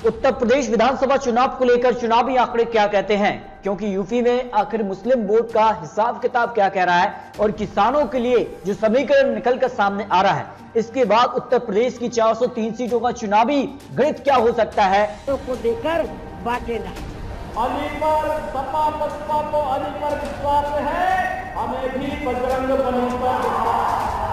उत्तर प्रदेश विधानसभा चुनाव को लेकर चुनावी आंकड़े क्या कहते हैं, क्योंकि यूपी में आखिर मुस्लिम वोट का हिसाब किताब क्या कह रहा है और किसानों के लिए जो समीकरण निकलकर सामने आ रहा है, इसके बाद उत्तर प्रदेश की 403 सीटों का चुनावी गणित क्या हो सकता है को देकर बांटेगा। अली पर सपा बसपा को अली पर विश्वास है, हमें भी बजरंग बली पर विश्वास है।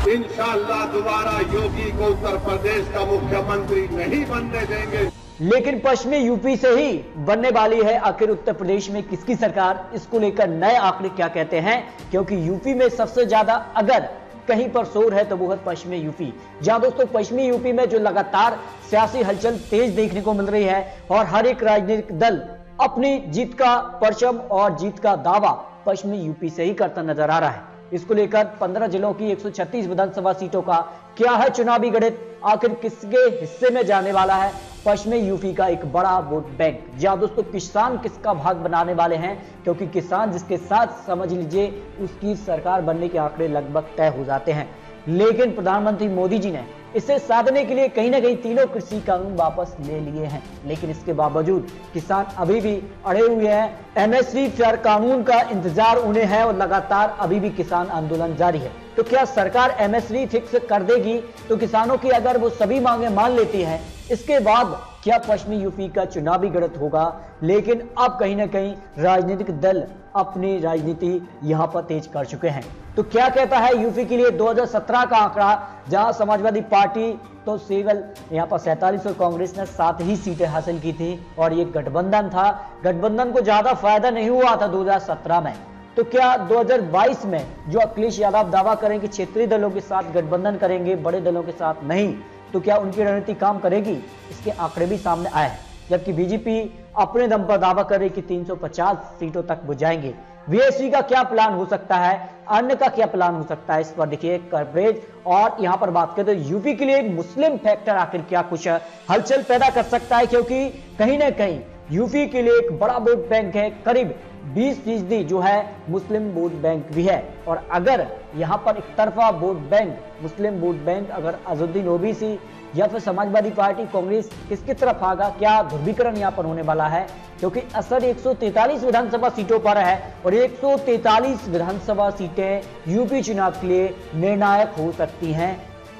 इंशाअल्लाह दोबारा योगी को उत्तर प्रदेश का मुख्यमंत्री नहीं बनने देंगे। लेकिन पश्चिमी यूपी से ही बनने वाली है आखिर उत्तर प्रदेश में किसकी सरकार, इसको लेकर नए आंकड़े क्या कहते हैं, क्योंकि यूपी में सबसे ज्यादा अगर कहीं पर शोर है तो वो है पश्चिमी यूपी। जहां दोस्तों पश्चिमी यूपी में जो लगातार सियासी हलचल तेज देखने को मिल रही है और हर एक राजनीतिक दल अपनी जीत का परचम और जीत का दावा पश्चिमी यूपी से ही करता नजर आ रहा है। इसको लेकर 15 जिलों की 136 विधानसभा सीटों का क्या है चुनावी गणित, आखिर किसके हिस्से में जाने वाला है पश्चिमी यूपी का एक बड़ा वोट बैंक। जहां दोस्तों किसान किसका भाग बनाने वाले हैं, क्योंकि किसान जिसके साथ समझ लीजिए उसकी सरकार बनने के आंकड़े लगभग तय हो जाते हैं। लेकिन प्रधानमंत्री मोदी जी ने इसे साधने के लिए कहीं ना कहीं तीनों कृषि कानून वापस ले लिए हैं, लेकिन इसके बावजूद किसान अभी भी अड़े हुए हैं। एमएसपी फेयर कानून का इंतजार उन्हें है और लगातार अभी भी किसान आंदोलन जारी है। तो क्या सरकार एमएसपी फिक्स कर देगी तो किसानों की अगर वो सभी मांगे मान लेती है, इसके बाद क्या पश्चिमी यूपी का चुनावी गणित होगा। लेकिन अब कहीं ना कहीं राजनीतिक दल अपनी राजनीति यहां पर तेज कर चुके हैं। तो क्या कहता है यूपी के लिए 2017 का आंकड़ा, जहां समाजवादी पार्टी तो केवल यहां पर 47 और कांग्रेस ने 7 ही सीटें हासिल की थी और ये गठबंधन था। गठबंधन को ज्यादा फायदा नहीं हुआ था 2017 में। तो क्या 2022 में जो अखिलेश यादव दावा करेंगे क्षेत्रीय दलों के साथ गठबंधन करेंगे, बड़े दलों के साथ नहीं, तो क्या उनकी रणनीति काम करेगी, इसके आंकड़े भी सामने आए हैं। जबकि बीजेपी अपने दम पर दावा करे कि 350 सीटों तक वो जाएंगे। बीएसपी का क्या प्लान हो सकता है, अन्य का क्या प्लान हो सकता है, इस पर देखिए कवरेज। और यहां पर बात करें तो यूपी के लिए मुस्लिम फैक्टर आखिर क्या कुछ हलचल पैदा कर सकता है, क्योंकि कहीं ना कहीं यूपी के लिए एक बड़ा वोट बैंक है, करीब 20% जो है मुस्लिम वोट बैंक भी है। और अगर यहां पर एक तरफा वोट बैंक मुस्लिम वोट बैंक अगर अजहरुद्दीन ओवैसी या फिर समाजवादी पार्टी कांग्रेस किसकी तरफ आगा, क्या ध्रुवीकरण यहां पर होने वाला है, क्योंकि असर 143 विधानसभा सीटों पर है और 143 विधानसभा सीटें यूपी चुनाव के लिए निर्णायक हो सकती हैं।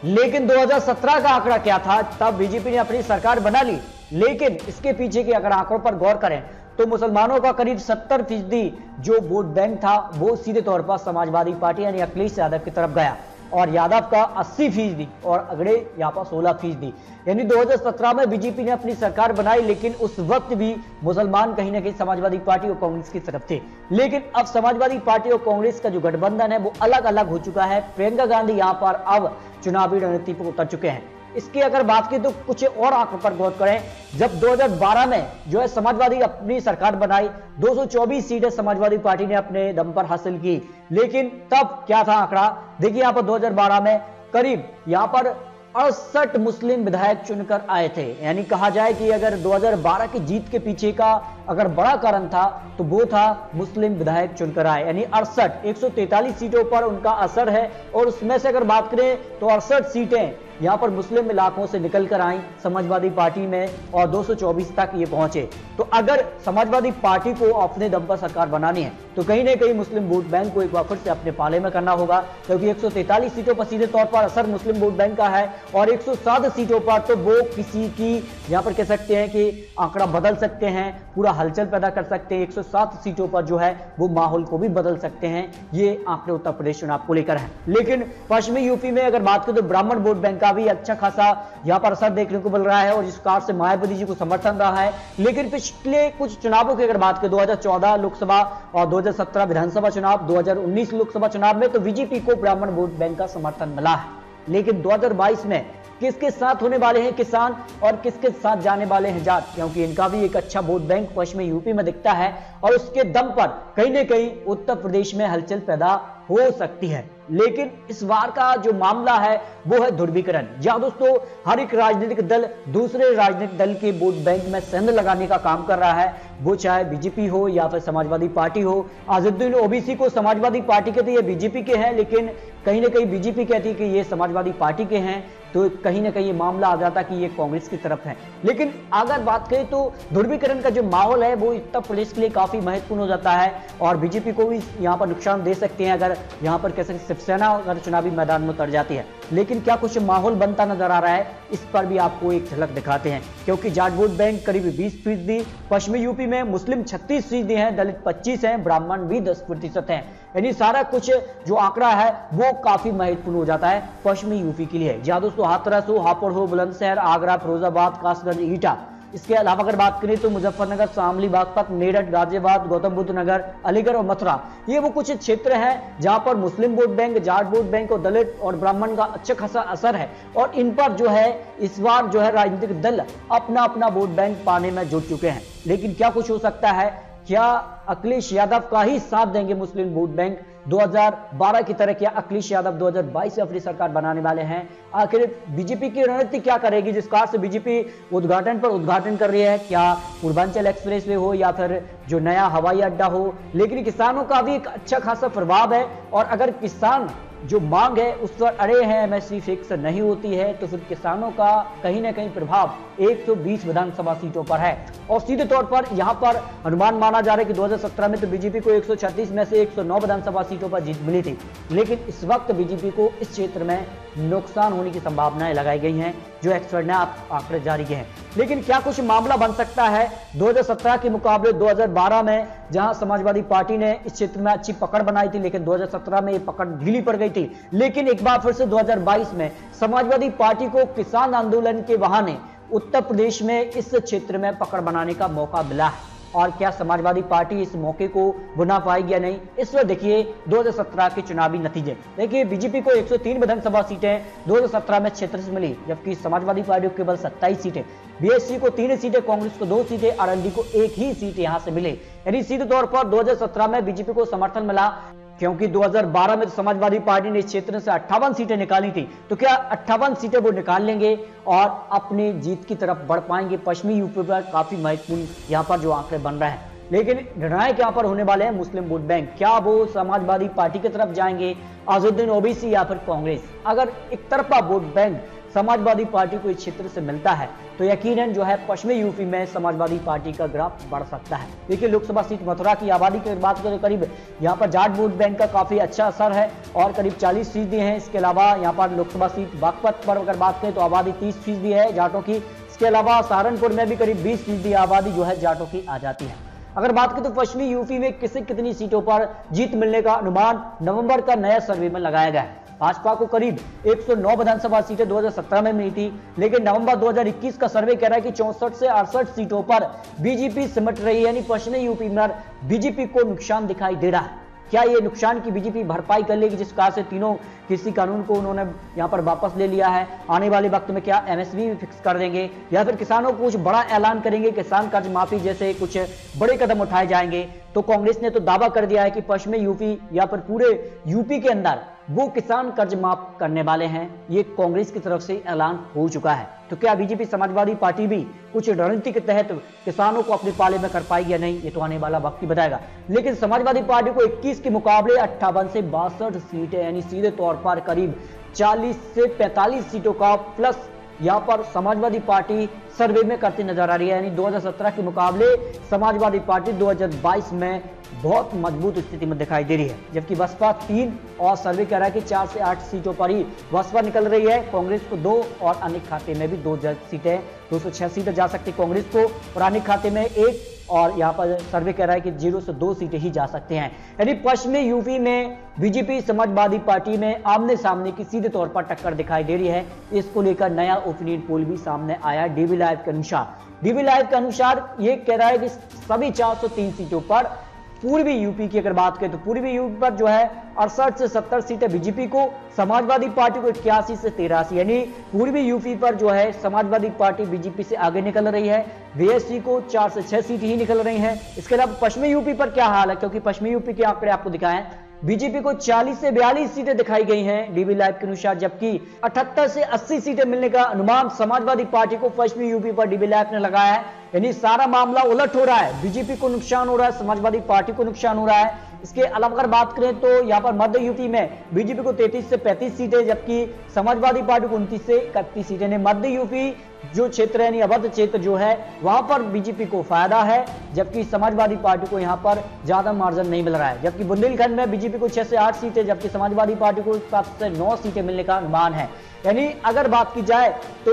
लेकिन 2017 का आंकड़ा क्या था, तब बीजेपी ने अपनी सरकार बना ली, लेकिन इसके पीछे के अगर आंकड़ों पर गौर करें तो मुसलमानों का करीब 70% जो वोट बैंक था वो सीधे तौर पर समाजवादी पार्टी यानी अखिलेश यादव की तरफ गया और यादव का 80% और अगड़े यहाँ पर 16%। यानी 2017 में बीजेपी ने अपनी सरकार बनाई, लेकिन उस वक्त भी मुसलमान कहीं ना कहीं समाजवादी पार्टी और कांग्रेस की तरफ थे। लेकिन अब समाजवादी पार्टी और कांग्रेस का जो गठबंधन है वो अलग अलग हो चुका है। प्रियंका गांधी यहाँ पर अब चुनावी रणनीति पर उतर चुके हैं। इसकी अगर बात की तो कुछ और आंकड़ों पर गौर करें। जब 2012 में जो है समाजवादी अपनी सरकार बनाई, 224 सीटें समाजवादी पार्टी ने अपने दम पर हासिल की, लेकिन तब क्या था आंकड़ा, देखिए यहां पर 2012 में करीब यहां पर 68 मुस्लिम विधायक चुनकर आए थे। यानी कहा जाए कि अगर 2012 की जीत के पीछे का अगर बड़ा कारण था तो वो था मुस्लिम विधायक चुनकर आए, यानी 68 143 सीटों पर उनका असर है। और उसमें से अगर बात करें तो 68 सीटें यहां पर मुस्लिम इलाकों से निकलकर आई समाजवादी पार्टी में और 224 तक ये पहुंचे। तो अगर समाजवादी पार्टी को अपने दम पर सरकार बनानी है तो कहीं ना कहीं मुस्लिम वोट बैंक को एक बार फिर से अपने पाले में करना होगा, क्योंकि 143 सीटों पर सीधे तौर पर असर मुस्लिम वोट बैंक का है और 107 सीटों पर तो वो किसी की यहां पर कह सकते हैं कि आंकड़ा बदल सकते हैं, पूरा हलचल पैदा कर सकते हैं। 107 सीटों पर जो है वो माहौल को भी बदल सकते हैं। ये आंकड़े उत्तर प्रदेश चुनाव को लेकर है। लेकिन पश्चिमी यूपी में अगर बात करें तो ब्राह्मण वोट बैंक भी अच्छा खासा यहां पर असर देखने को मिल रहा है और जिस कार से मायावती जी को समर्थन रहा है। लेकिन पिछले कुछ चुनावों की अगर बात करें 2014 लोकसभा और 2017 विधानसभा चुनाव, 2019 लोकसभा चुनाव में तो बीजेपी को ब्राह्मण वोट बैंक का समर्थन मिला है। लेकिन 2022 में किसके साथ होने वाले हैं किसान और किसके साथ जाने वाले हैं जाट, क्योंकि इनका भी एक अच्छा वोट बैंक पश्चिमी यूपी में दिखता है और उसके दम पर कहीं ना कहीं उत्तर प्रदेश में हलचल पैदा हो सकती है। लेकिन इस बार का जो मामला है वो है ध्रुवीकरण। जहां दोस्तों हर एक राजनीतिक दल दूसरे राजनीतिक दल के वोट बैंक में संद लगाने का काम कर रहा है, वो चाहे बीजेपी हो या फिर समाजवादी पार्टी हो। अजहरुद्दीन ओवैसी को समाजवादी पार्टी कहती है, बीजेपी के हैं, लेकिन कहीं ना कहीं बीजेपी कहती है कि ये समाजवादी पार्टी के हैं, तो कहीं ना कहीं ये मामला आ जाता कि ये कांग्रेस की तरफ है। लेकिन अगर बात करें तो ध्रुवीकरण का जो माहौल है वो उत्तर प्रदेश के लिए काफी महत्वपूर्ण हो जाता है और बीजेपी को भी यहाँ पर नुकसान दे सकते हैं अगर यहाँ पर कैसे शिवसेना अगर चुनावी मैदान में उतर जाती है। लेकिन क्या कुछ माहौल बनता नजर आ रहा है, इस पर भी आपको एक झलक दिखाते हैं। क्योंकि जाट वोट बैंक करीब 20%, पश्चिमी यूपी में मुस्लिम 36% हैं, दलित 25 हैं, ब्राह्मण भी 10% हैं। यानी सारा कुछ जो आंकड़ा है वो काफी महत्वपूर्ण हो जाता है पश्चिमी यूपी के लिए। जहां दोस्तों हाथरस हो, हापुड़ हो, बुलंदशहर, आगरा, फिरोजाबाद, कासगंज, ईटा, इसके अलावा अगर बात करें तो मुजफ्फरनगर, शामली, बागपत, मेरठ, गाजियाबाद, गौतम बुद्ध नगर, अलीगढ़ और मथुरा, ये वो कुछ क्षेत्र हैं जहां पर Muslim vote bank, Jat vote bank और दलित और ब्राह्मण का अच्छा खासा असर है। और इन पर जो है इस बार जो है राजनीतिक दल अपना अपना वोट बैंक पाने में जुट चुके हैं। लेकिन क्या कुछ हो सकता है, क्या अखिलेश यादव का ही साथ देंगे मुस्लिम वोट बैंक 2012 की तरह? क्या अखिलेश यादव 2022 से अपनी सरकार बनाने वाले हैं? आखिर बीजेपी की रणनीति क्या करेगी जिस कार से बीजेपी उद्घाटन पर उद्घाटन कर रही है? क्या पूर्वांचल एक्सप्रेसवे हो या फिर जो नया हवाई अड्डा हो? लेकिन किसानों का भी एक अच्छा खासा प्रभाव है और अगर किसान जो मांग है उस पर अड़े हैं, एमएसपी फिक्स नहीं होती है, तो फिर किसानों का कहीं ना कहीं प्रभाव 120 विधानसभा सीटों पर है। और सीधे तौर पर यहां पर अनुमान माना जा रहा है कि 2017 में तो बीजेपी को 136 में से 109 विधानसभा सीटों पर जीत मिली थी। लेकिन इस वक्त बीजेपी को इस क्षेत्र में नुकसान होने की संभावनाएं लगाई गई हैं, जो एक्सपर्ट ने आंकड़े जारी किए हैं। लेकिन क्या कुछ मामला बन सकता है 2017 के मुकाबले 2012 में, जहां समाजवादी पार्टी ने इस क्षेत्र में अच्छी पकड़ बनाई थी, लेकिन 2017 में ये पकड़ ढीली पड़ गई थी। लेकिन एक बार फिर से 2022 में समाजवादी पार्टी को किसान आंदोलन के बहाने उत्तर प्रदेश में इस क्षेत्र में पकड़ बनाने का मौका मिला है। और क्या समाजवादी पार्टी इस मौके को बुना पाएगी या नहीं, इस पर देखिए 2017 के चुनावी नतीजे। देखिए बीजेपी को 103 विधानसभा सीटें 2017 में क्षेत्र से मिली, जबकि समाजवादी पार्टी को केवल 27 सीटें, बीएसपी को 3 सीटें, कांग्रेस को 2 सीटें, आरएलडी को 1 ही सीट यहां से मिले। यानी सीधे तौर पर 2017 में बीजेपी को समर्थन मिला, क्योंकि 2012 में तो समाजवादी पार्टी ने इस क्षेत्र से 58 सीटें निकाली थी। तो क्या 58 सीटें वो निकाल लेंगे और अपनी जीत की तरफ बढ़ पाएंगे? पश्चिमी यूपी पर काफी महत्वपूर्ण यहाँ पर जो आंकड़े बन रहे हैं। लेकिन निर्णायक यहाँ पर होने वाले हैं मुस्लिम वोट बैंक। क्या वो समाजवादी पार्टी की तरफ जाएंगे, अजहरुद्दीन ओवैसी या फिर कांग्रेस? अगर एक तरफा वोट बैंक समाजवादी पार्टी को इस क्षेत्र से मिलता है तो यकीनन जो है पश्चिमी यूपी में समाजवादी पार्टी का ग्राफ बढ़ सकता है। देखिए लोकसभा सीट मथुरा की आबादी की बात करें, करीब यहाँ पर जाट वोट बैंक का काफी अच्छा असर है और करीब 40% हैं। इसके अलावा यहाँ पर लोकसभा सीट बागपत पर अगर बात करें तो आबादी 30% है जाटों की। इसके अलावा सहारनपुर में भी करीब 20% आबादी जो है जाटों की आ जाती है। अगर बात करें तो पश्चिमी यूपी में कितनी सीटों पर जीत मिलने का अनुमान नवंबर का नया सर्वे में लगाया गया है। भाजपा को करीब 109 विधानसभा सीटें 2017 में मिली थी, लेकिन नवंबर 2021 का सर्वे कह रहा है कि 64 से 68 सीटों पर बीजेपी सिमट रही है। यानी पश्चिमी यूपी में बीजेपी को नुकसान दिखाई दे रहा है। क्या ये नुकसान की बीजेपी भरपाई कर लेगी, जिस कारण से तीनों कृषि कानून को उन्होंने यहां पर वापस ले लिया है? आने वाले वक्त में क्या एमएसपी भी फिक्स कर देंगे या फिर किसानों को कुछ बड़ा ऐलान करेंगे, किसान कर्ज माफी जैसे कुछ बड़े कदम उठाए जाएंगे? तो कांग्रेस ने तो दावा कर दिया है कि पश्चिमी यूपी या फिर पूरे यूपी के अंदर वो किसान कर्ज माफ करने वाले हैं। ये कांग्रेस की तरफ से ऐलान हो चुका है। तो क्या बीजेपी समाजवादी पार्टी भी कुछ रणनीति के तहत किसानों को अपने पाले में कर पाएगी या नहीं, ये तो आने वाला वक्त ही बताएगा। लेकिन समाजवादी पार्टी को 21 के मुकाबले 58 से 62 सीटें, यानी सीधे तौर पर करीब 40 से 45 सीटों का प्लस यहाँ पर समाजवादी पार्टी सर्वे में करती नजर आ रही है। यानी 2017 के मुकाबले समाजवादी पार्टी 2022 में बहुत मजबूत स्थिति में दिखाई दे रही है, जबकि बसपा 3 और सर्वे कह रहा है कि 4 से 8 सीटों पर ही बसपा निकल रही है। कांग्रेस को 2 और अन्य खाते में भी 2 सीटें, 206 सीटें जा सकती कांग्रेस को, और अन्य खाते में 1, और यहाँ पर सर्वे कह रहा है कि 0 से 2 सीटें ही जा सकते हैं। यानी पश्चिमी यूपी में बीजेपी समाजवादी पार्टी में आमने सामने की सीधे तौर पर टक्कर दिखाई दे रही है। इसको लेकर नया ओपिनियन पोल भी सामने आया डीवी लाइव के अनुसार। डीवी लाइव के अनुसार ये कह रहा है कि सभी 403 सीटों पर पूर्वी यूपी की अगर बात करें तो पूर्वी यूपी पर जो है 68 से 70 सीटें बीजेपी को, समाजवादी पार्टी को 81 से 83, यानी पूर्वी यूपी पर जो है समाजवादी पार्टी बीजेपी से आगे निकल रही है। बीएसपी को 4 से 6 सीट ही निकल रही हैं। इसके अलावा पश्चिमी यूपी पर क्या हाल है, क्योंकि पश्चिमी यूपी के आंकड़े आपको दिखाएं, बीजेपी को 40 से 42 सीटें दिखाई गई हैं डीबी लाइव के अनुसार, जबकि 78 से 80 सीटें मिलने का अनुमान समाजवादी पार्टी को पश्चिमी यूपी पर डीबी लाइव ने लगाया है। यानी सारा मामला उलट हो रहा है, बीजेपी को नुकसान हो रहा है, समाजवादी पार्टी को नुकसान हो रहा है। इसके अलावा अगर बात करें तो यहाँ पर मध्य यूपी में बीजेपी को 33 से 35 सीटें, जबकि समाजवादी पार्टी को 29 से 31 सीटें। मध्य यूपी जो क्षेत्र यानी अवध क्षेत्र जो है वहां पर बीजेपी को फायदा है, जबकि समाजवादी पार्टी को यहां पर ज्यादा मार्जिन नहीं मिल रहा है। जबकि बुंदेलखंड में बीजेपी को 6 से 8 सीटें, जबकि समाजवादी पार्टी को 7 से 9 सीटें मिलने का अनुमान है। यानी अगर बात की जाए तो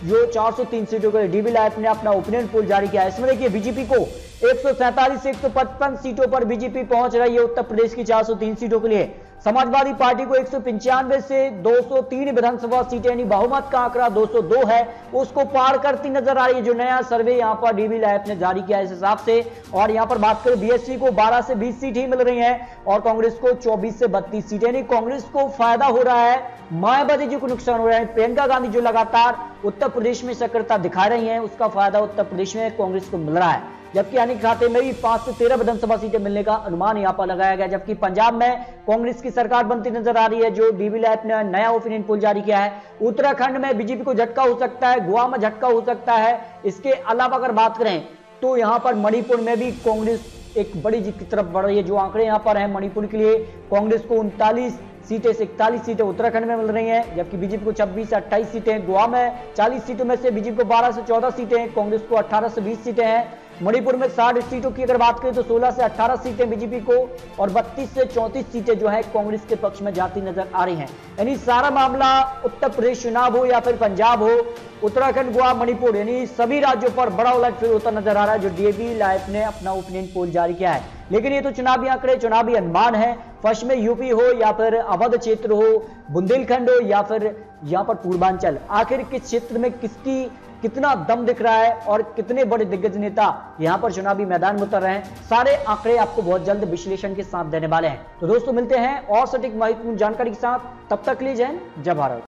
जो 403 सीटों के लिए डीबी लाइव ने अपना ओपिनियन पोल जारी किया है, इसमें देखिए बीजेपी को 147 से 155 सीटों पर बीजेपी पहुंच रही है उत्तर प्रदेश की 403 सीटों के लिए। समाजवादी पार्टी को 195 से 203 विधानसभा सीटें यानी बहुमत का आंकड़ा 202 है, उसको पार करती नजर आ रही है, जो नया सर्वे यहां पर डीबी लाइव ने जारी किया है इस हिसाब से। और यहां पर बात करें बीएसपी को 12 से 20 सीट ही मिल रही हैं और कांग्रेस को 24 से 32 सीटें, यानी कांग्रेस को फायदा हो रहा है, मायावती जी को नुकसान हो रहा है। प्रियंका गांधी जो लगातार उत्तर प्रदेश में सक्रियता दिखा रही हैं, उसका फायदा उत्तर प्रदेश में कांग्रेस को मिल रहा है। जबकि यानी खाते में भी 5 से 13 विधानसभा सीटें मिलने का अनुमान यहां पर लगाया गया। जबकि पंजाब में कांग्रेस की सरकार बनती नजर आ रही है, जो डीबी लाइव ने नया ओपिनियन पोल जारी किया है। उत्तराखंड में बीजेपी को झटका हो सकता है, गोवा में झटका हो सकता है। इसके अलावा अगर बात करें तो यहां पर मणिपुर में भी कांग्रेस एक बड़ी जीत की तरफ बढ़ रही है। जो आंकड़े यहां पर हैं, मणिपुर के लिए कांग्रेस को 39 सीटें से 41 सीटें उत्तराखंड में मिल रही हैं, जबकि बीजेपी को 26 से 28 सीटें। गोवा में 40 सीटों में से बीजेपी को 12 से 14 सीटें, कांग्रेस को 18 से 20 सीटें हैं। मणिपुर में 60 सीटों की अगर बात करें तो 16 से 18 सीटें बीजेपी को और 32 से 34 सीटें जो है कांग्रेस के पक्ष में जाती नजर आ रही हैं। यानी सारा मामला उत्तर प्रदेश चुनाव हो या फिर पंजाब हो, उत्तराखंड, गोवा, मणिपुर यानी सभी राज्यों पर बड़ा उलटफेर होता नजर आ रहा है, जो डीबी लाइव ने अपना ओपिनियन पोल जारी किया है। लेकिन ये तो चुनावी आंकड़े, चुनावी अनुमान है। पश्चिमी यूपी हो या फिर अवध क्षेत्र हो, बुंदेलखंड हो या फिर यहाँ पर पूर्वांचल, आखिर किस क्षेत्र में किसकी कितना दम दिख रहा है और कितने बड़े दिग्गज नेता यहां पर चुनावी मैदान में उतर रहे हैं, सारे आंकड़े आपको बहुत जल्द विश्लेषण के साथ देने वाले हैं। तो दोस्तों मिलते हैं और सटीक महत्वपूर्ण जानकारी के साथ, तब तक के लिए जय हिंद, जय भारत।